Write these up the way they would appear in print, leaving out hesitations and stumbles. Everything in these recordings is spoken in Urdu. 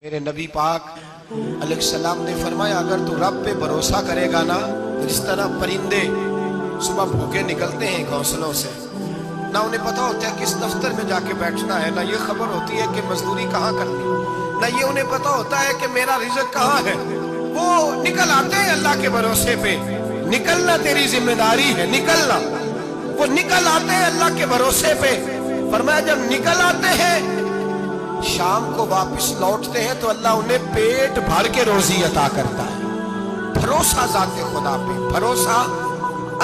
میرے نبی پاک علیہ السلام نے فرمایا اگر تو رب پہ بھروسہ کرے گا نا تو جس طرح پرندے صبح بھوکے نکلتے ہیں گھونسلوں سے، نہ انہیں پتا ہوتا ہے کس دفتر میں جا کے بیٹھنا ہے، نہ یہ خبر ہوتی ہے کہ مزدوری کہاں کرنی، نہ یہ انہیں پتا ہوتا ہے کہ میرا رزق کہاں ہے، وہ نکل آتے ہیں اللہ کے بھروسے پہ۔ نکلنا تیری ذمہ داری ہے، نکلنا۔ وہ نکل آتے ہیں اللہ کے بھروسے پہ۔ فرمایا جب نکل آتے ہیں شام کو واپس لوٹتے ہیں تو اللہ انہیں پیٹ بھر کے روزی عطا کرتا ہے۔ بھروسہ ذات خدا پہ، بھروسہ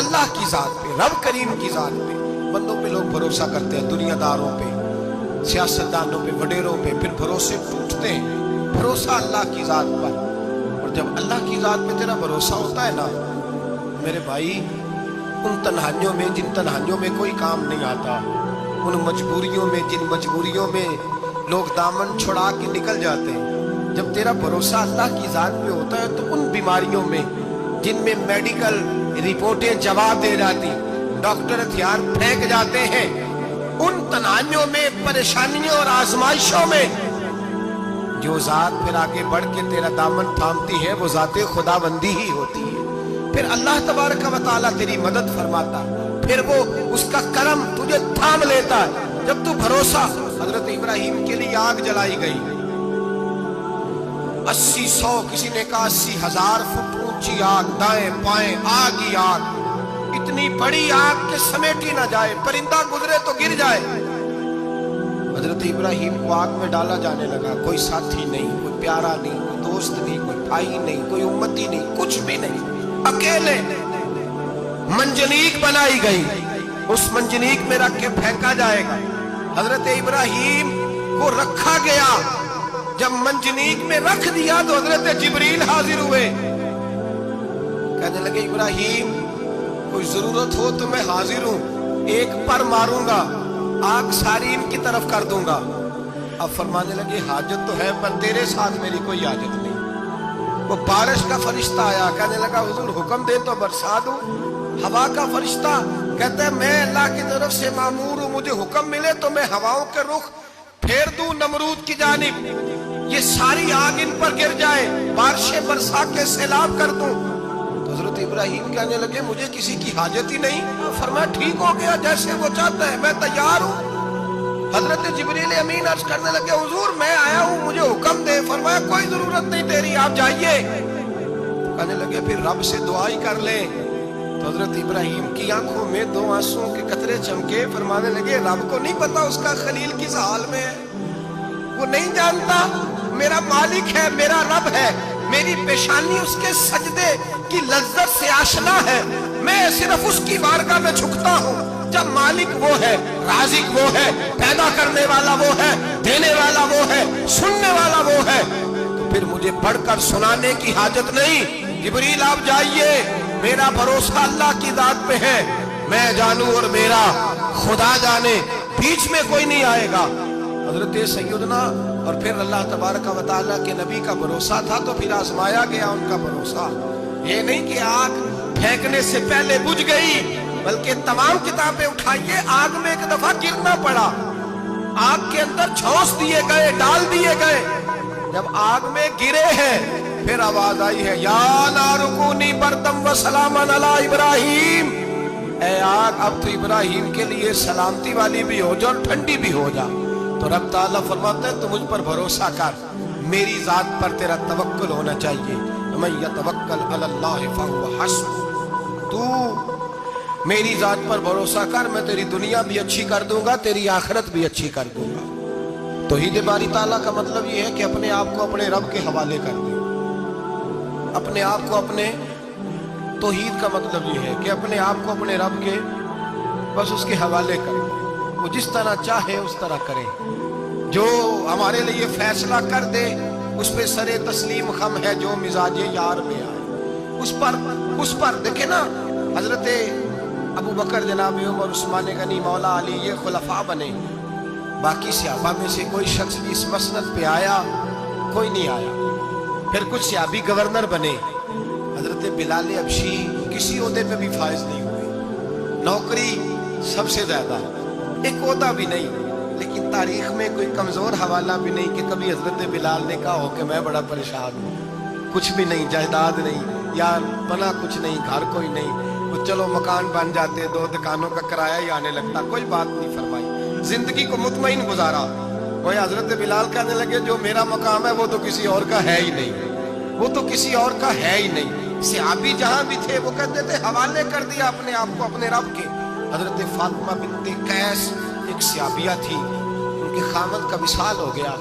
اللہ کی ذات پہ، رب کریم کی ذات پہ۔ بندوں پہ لوگ بھروسہ کرتے ہیں، دنیا داروں پہ، سیاستدانوں پہ، وڈیروں پہ، پھر بھروسے ٹوٹتے ہیں۔ بھروسہ اللہ کی ذات پر، اور جب اللہ کی ذات پہ تیرا بھروسہ ہوتا ہے نا میرے بھائی، ان تنہائیوں میں جن تنہائیوں میں کوئی کام نہیں آتا، ان مجبوریوں میں جن مجبوریوں میں لوگ دامن چھڑا کے نکل جاتے ہیں، جب تیرا بھروسہ اللہ کی ذات پہ ہوتا ہے تو ان بیماریوں میں جن میں میڈیکل رپورٹیں جواب دے جاتی، ڈاکٹر ہتھیار پھینک جاتے ہیں، ان تنہائیوں میں، پریشانیوں اور آزمائشوں میں جو ذات پھر آگے بڑھ کے تیرا دامن تھامتی ہے وہ ذات خدا بندی ہی ہوتی ہے۔ پھر اللہ تبارک و تعالیٰ تیری مدد فرماتا، پھر وہ اس کا کرم تجھے تھام لیتا ہے۔ جب تو بھروسہ، حضرت ابراہیم کے لیے آگ جلائی گئی، 80-100 کسی نے کہا 80,000 فٹ اونچی آگ، دائیں بائیں آگ ہی آگ، اتنی بڑی آگ کہ سمیٹی نہ جائے، پرندہ گزرے تو گر جائے۔ حضرت ابراہیم کو آگ میں ڈالا جانے لگا، کوئی ساتھی نہیں، کوئی پیارا نہیں، کوئی دوست نہیں، کوئی بھائی نہیں، کوئی امتی نہیں، کچھ بھی نہیں، اکیلے۔ منجنیق بنائی گئی، اس منجنیق میں رکھ کے پھینکا جائے گا۔ حضرت ابراہیم کو رکھا گیا، جب منجنیق میں رکھ دیا تو حضرت جبریل حاضر ہوئے، کہنے لگے ابراہیم کوئی ضرورت ہو تو میں حاضر ہوں، ایک پر ماروں گا، آگ ساری ان کی طرف کر دوں گا۔ اب فرمانے لگے حاجت تو ہے پر تیرے ساتھ میری کوئی حاجت نہیں۔ وہ بارش کا فرشتہ آیا، کہنے لگا حضور حکم دے تو برسا دوں۔ ہوا کا فرشتہ کہتا ہے میں اللہ کی طرف سے مامور ہوں، مجھے حکم ملے تو میں ہواؤں کے رخ پھیر دوں نمرود کی جانب، یہ ساری آگ ان پر گر جائے، بارشیں برسا کے سیلاب کر دوں۔ تو حضرت ابراہیم کہنے لگے مجھے کسی کی حاجت ہی نہیں۔ فرمایا ٹھیک ہو گیا، جیسے وہ چاہتا ہے میں تیار ہوں۔ حضرت جبریل امین عرض کرنے لگے حضور میں آیا ہوں، مجھے حکم دے۔ فرمایا کوئی ضرورت نہیں تیری، آپ جائیے۔ کہنے لگے پھر رب سے دعا ہی کر لیں۔ تو حضرت ابراہیم کی آنکھوں میں 2 آنسوں کے قطرے چمکے، فرمانے لگے رب کو نہیں پتا اس کا خلیل کس حال میں ہے، وہ نہیں جانتا، میرا مالک ہے، میرا رب ہے، میری پیشانی اس کے سجدے کی لذت سے آشنا ہے، میں صرف اس کی بارگاہ میں جھکتا ہوں۔ جب مالک وہ ہے، رازق وہ ہے، پیدا کرنے والا وہ ہے، دینے والا وہ ہے، سننے والا وہ ہے، تو پھر مجھے پڑھ کر سنانے کی حاجت نہیں۔ جبریل آپ جائیے، میرا بھروسہ اللہ کی ذات پہ ہے، میں جانوں اور میرا خدا جانے، بیچ میں کوئی نہیں آئے گا۔ حضرت سیدنا اور پھر اللہ تبارک و تعالیٰ کے نبی کا بھروسہ تھا تو پھر آزمایا گیا ان کا بھروسہ۔ یہ نہیں کہ آگ پھینکنے سے پہلے بجھ گئی، بلکہ تمام کتابیں اٹھائیے، آگ میں ایک دفعہ گرنا پڑا، آگ کے اندر جھونس دیے گئے، ڈال دیے گئے۔ جب آگ میں گرے ہیں پھر آواز آئی ہے یا نار کونی بردم و سلاما علی ابراہیم، اے آگ اب تو ابراہیم کے لیے سلامتی والی بھی ہو جا اور ٹھنڈی بھی ہو جا۔ تو رب تعالیٰ فرماتا ہے تو مجھ پر بھروسہ کر، میری ذات پر تیرا توکل ہونا چاہیے۔ من یتوکل علی اللہ فہو حسبہ، تو میری ذات پر بھروسہ کر، میں تیری دنیا بھی اچھی کر دوں گا، تیری آخرت بھی اچھی کر دوں گا۔ توحید باری تعالیٰ کا مطلب یہ ہے کہ اپنے آپ کو اپنے رب کے حوالے کر دیں، اپنے آپ کو اپنے، توحید کا مطلب یہ ہے کہ اپنے آپ کو اپنے رب کے بس اس کے حوالے کر دیں، وہ جس طرح چاہے اس طرح کرے، جو ہمارے لیے فیصلہ کر دے اس پہ سر تسلیم خم ہے، جو مزاج یار میں آئے اس پر دیکھیں نا، حضرت ابو بکر جناب عمر عثمان غنی مولا علی یہ خلفاء بنے، باقی صحابہ میں سے کوئی شخص بھی اس مسند پہ آیا کوئی نہیں آیا۔ پھر کچھ صحابی گورنر بنے، حضرت بلال حبشی کسی عہدے پہ بھی فائز نہیں ہوئے، نوکری سب سے زیادہ، ایک عہدہ بھی نہیں، لیکن تاریخ میں کوئی کمزور حوالہ بھی نہیں کہ کبھی حضرت بلال نے کہا ہو کہ میں بڑا پریشان ہوں، کچھ بھی نہیں، جائیداد نہیں، یا بنا کچھ نہیں، گھر کوئی نہیں، وہ چلو مکان بن جاتے، 2 دکانوں کا کرایہ ہی آنے لگتا، کوئی بات نہیں فرمائی، زندگی کو مطمئن گزارا۔ وہ حضرت بلال کہنے لگے جو میرا مقام ہے وہ تو کسی اور کا ہے ہی نہیں، وہ تو کسی اور کا ہے ہی نہیں۔ صحابی جہاں بھی تھے وہ کہتے تھے حوالے کر دیا اپنے آپ کو اپنے رب کے۔ حضرت فاطمہ بنت قیس ایک صحابیہ تھی، ان کے خامد کا وصال ہو گیا،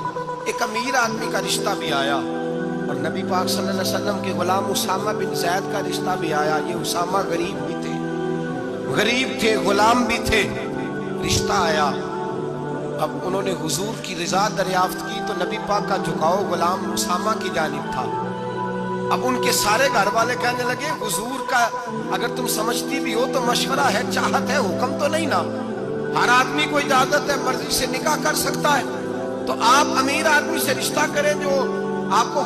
ایک امیر آدمی کا رشتہ بھی آیا، اور نبی پاک صلی اللہ علیہ وسلم کے غلام اسامہ بن زید کا رشتہ بھی آیا۔ یہ اسامہ غریب بھی تھے، غریب تھے، غلام بھی تھے، رشتہ آیا۔ اب انہوں نے حضور کی رضا دریافت کی تو نبی پاک کا جھکاؤ غلام اسامہ کی جانب تھا۔ اب ان کے سارے گھر والے کہنے لگے حضور کا اگر تم سمجھتی بھی ہو تو مشورہ ہے، چاہت ہے، حکم تو نہیں نا، ہر آدمی کو اجازت ہے مرضی سے نکاح کر سکتا ہے، تو آپ امیر آدمی سے رشتہ کریں جو آپ کو